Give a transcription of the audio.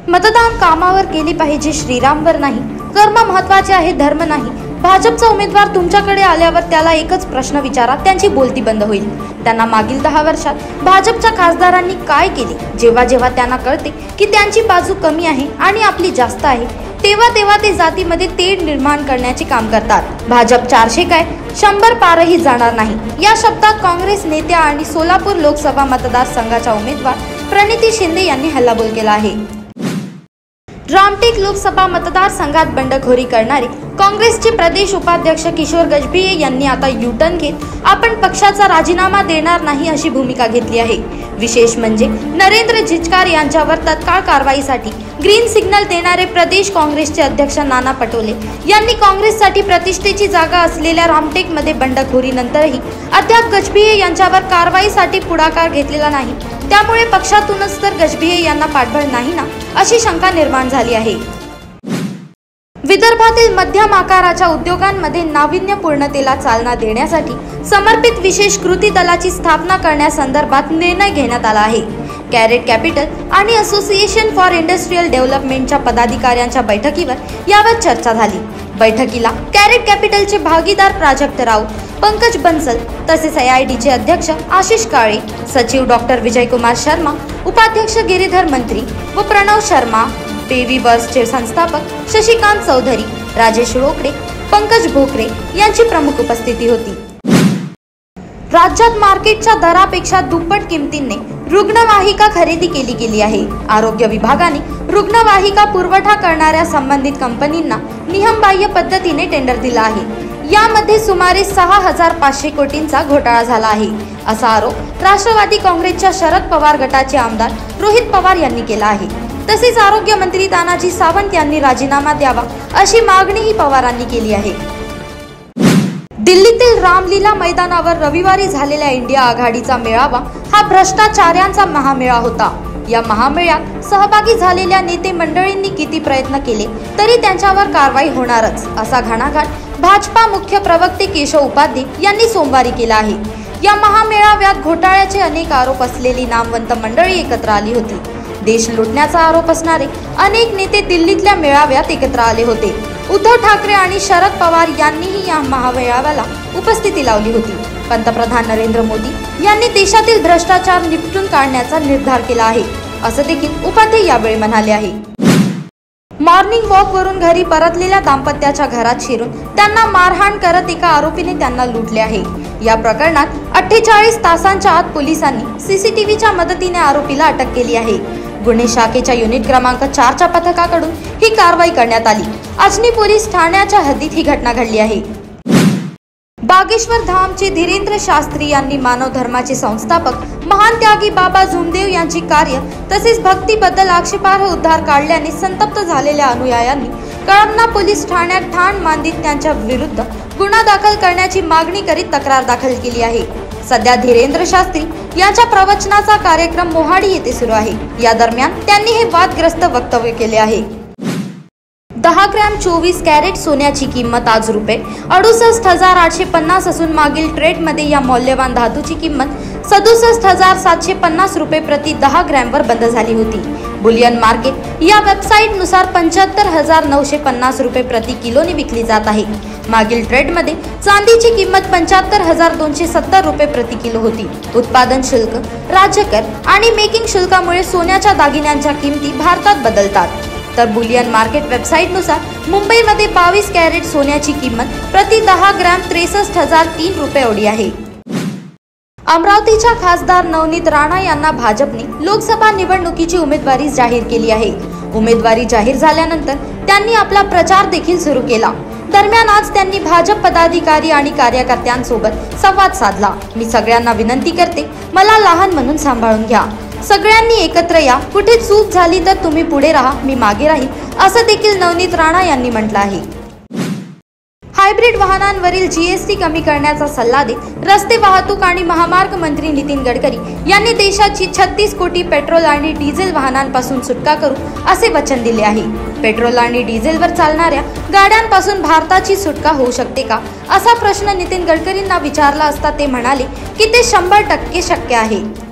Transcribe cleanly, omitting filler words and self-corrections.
मतदान कामावर केले पाहिजे, श्रीरामवर नाही. कर्म महत्वाचे आहे, धर्म नाही. भाजपचा उमेदवार तुमच्याकडे आल्यावर त्याला एकच प्रश्न विचारा, त्यांची बोलती बंद होईल. त्यांना मागील 10 वर्षात भाजपच्या खासदारांनी काय केले? जेव्हा जेव्हा त्यांना कळते की त्यांची बाजू कमी आहे आणि आपली जास्त आहे, तेव्हा तेव्हा ते जातीमध्ये तेढ निर्माण करण्याचे काम करतात. भाजप 400 काय 100 पारही जाणार नाही, या शब्दात काँग्रेस नेत्या आणि सोलापूर लोकसभा मतदारसंघाच्या उमेदवार प्रणिती शिंदे यांनी हल्लाबोल केला आहे. रामटेक लोकसभा मतदारसंघात बंडखोरी करणारे काँग्रेसचे प्रदेश उपाध्यक्ष किशोर गजभिये यांनी आता यू-टर्न घेत आपण पक्षाचा राजीनामा देणार नाही अशी भूमिका घेतली आहे. विशेष म्हणजे नरेंद्र जिचकार यांच्यावर तत्काळ कारवाईसाठी ग्रीन सिग्नल देणारे प्रदेश काँग्रेसचे अध्यक्ष नाना पटोले यांनी काँग्रेससाठी प्रतिष्ठेची जागा असलेल्या रामटेकमध्ये बंडखोरीनंतरही अद्याप गजभिये यांच्यावर कारवाईसाठी पुढाकार घेतलेला नाही. त्यामुळे पक्षातूनच तर गजभिये यांना पाठबळ नाही ना, अशी शंका निर्माण झाली आहे. विदर्भातील मध्यम आकाराच्या उद्योगांमध्ये नाविन्यपूर्णतेला चालना देण्यासाठी समर्पित विशेष कृती दलाची स्थापना करण्यासंदर्भात निर्णय घेण्यात आला आहे. कॅरेट कॅपिटल आणि असोसिएशन फॉर इंडस्ट्रियल डेव्हलपमेंटच्या पदाधिकाऱ्यांच्या बैठकीवर यावर चर्चा झाली. बैठकीला कॅरेट कॅपिटलचे भागीदार प्राजक्त राऊत, पंकज बन्सल तसेच AIDचे अध्यक्ष आशिष काळे, सचिव डॉक्टर विजयकुमार शर्मा, उपाध्यक्ष गिरीधर मंत्री व प्रणव शर्मा, बेबी बसचे संस्थापक शशिकांत चौधरी, राजेश रोकडे, पंकज भोकरे यांची प्रमुख उपस्थिती होती. राज्यात मार्केटच्या दरापेक्षा दुप्पट किमतीने रुग्णवाहिका खरेदी केली गेली आहे. आरोग्य विभागाने रुग्णवाहिका पुरवठा करणाऱ्या संबंधित कंपनींना नियमबाह्य पद्धतीने टेंडर दिला आहे. यामध्ये सुमारे 6,500 कोटींचा घोटाळा झाला आहे, असा आरोप राष्ट्रवादी काँग्रेसच्या शरद पवार गटाचे आमदार रोहित पवार यांनी केला आहे. तसेच आरोग्य मंत्री तानाजी सावंत यांनी राजीनामा द्यावा अशी मागणीही पवारांनी केली आहे. दिल्लीतील रामलीला मैदानावर रविवारी झालेल्या इंडिया आघाडीचा मेळावा हा भ्रष्टाचार्यांचा महामेळा होता. या महामेळ्यात सहभागी झालेल्या नेते मंडळींनी किती प्रयत्न केले तरी त्यांच्यावर कारवाई होणारच, असा घणाघात भाजपा मुख्य प्रवक्ते केशव उपाध्ये यांनी सोमवारी केला आहे. या महामेळाव्यात घोटाळ्याचे अनेक आरोप असलेली नामवंत मंडळी एकत्र आली होती. देश लुटण्याचा आरोप असणारे अनेक नेते दिल्लीतल्या मेळाव्यात एकत्र आले होते. उद्धव ठाकरे आणि शरद पवार यांनीही या महामेळाव्याला उपस्थिती लावली होती. पंतप्रधान नरेंद्र मोदी यांनी देशातील भ्रष्टाचार निपटून काढण्याचा निर्धार केला आहे, असं देखील उपाध्ये यावेळी म्हणाले आहे. मॉर्निंग वॉक वरून घरी परतलेल्या दाम्पत्याच्या घरात शिरून त्यांना मारहाण करत एका आरोपीने त्यांना लुटले आहे. या प्रकरणात 48 तासांच्या आत पोलिसांनी CCTVच्या मदतीने आरोपीला अटक केली आहे. गुन्हे शाखेच्या युनिट क्रमांक 4च्या पथकाकडून ही कारवाई करण्यात आली. अजनी पोलीस ठाण्याच्या हद्दीत ही घटना घडली आहे. बागेश्वर धामचे धीरेंद्र शास्त्री यांनी मानव धर्माचे संस्थापक महान त्यागी बाबा झुमदेव यांची कार्य तसेच भक्तीबद्दल आक्षेपार्ह उद्गार काढल्याने संतप्त झालेल्या अनुयायांनी कळमना पोलीस ठाण्यात ठाण मांडीत त्यांच्या विरुद्ध गुन्हा दाखल करण्याची मागणी करीत तक्रार दाखल केली आहे. सध्या धीरेंद्र शास्त्री यांच्या प्रवचनाचा कार्यक्रम मोहाडी येथे सुरू आहे. या दरम्यान त्यांनी हे वादग्रस्त वक्तव्य केले आहे. 10 ग्रॅम 24 कॅरेट सोन्याची किंमत आज ₹68,850 असून मागील ट्रेडमध्ये या मौल्यवान धातूची किंमत ₹67,750 प्रति 10 ग्रॅमवर बंद झाली होती. बुलियन मार्केट या वेबसाईटनुसार ₹75,950 प्रति किलोने विकली जात आहे. मागील ट्रेडमध्ये चांदीची किंमत ₹75,270 प्रति किलो होती. उत्पादन शुल्क, राज्य कर आणि मेकिंग शुल्कामुळे सोन्याच्या दागिन्यांच्या किमती भारतात बदलतात. तर बुलियन मार्केट वेबसाईटनुसार मुंबईमध्ये 22 कॅरेट सोन्याची किंमत प्रति 10 ग्रॅम ₹63,003 एवढी आहे. अमरावतीच्या खासदार नवनीत राणा यांना भाजपने लोकसभा निवडणुकीची उमेदवारी जाहीर केली आहे. उमेदवारी जाहीर झाल्यानंतर त्यांनी आपला प्रचार देखील सुरू केला. दरम्यान आज त्यांनी भाजप पदाधिकारी आणि कार्यकर्त्यांसोबत संवाद साधला. मी सगळ्यांना विनंती करते, मला लहान म्हणून सांभाळून घ्या. सगळ्यांनी एकत्र या. कुठे चूक झाली तर तुम्ही पुढे राहा, मी मागे राहील, असं देखील नवनीत राणा यांनी म्हटलं आहे. हायब्रिड वाहनांवरील GST कमी करण्याचा सल्ला देत रस्ते वाहतूक आणि महामार्ग मंत्री नितीन गडकरी यांनी देशाची 36 कोटी पेट्रोल आणि डिझेल वाहनांपासून सुटका करू असे वचन दिले आहे. पेट्रोल आणि डिझेलवर चालणाऱ्या गाड्यांपासून भारताची सुटका होऊ शकते का, असा प्रश्न नितीन गडकरींना विचारला असता ते म्हणाले की ते 100% शक्य आहे.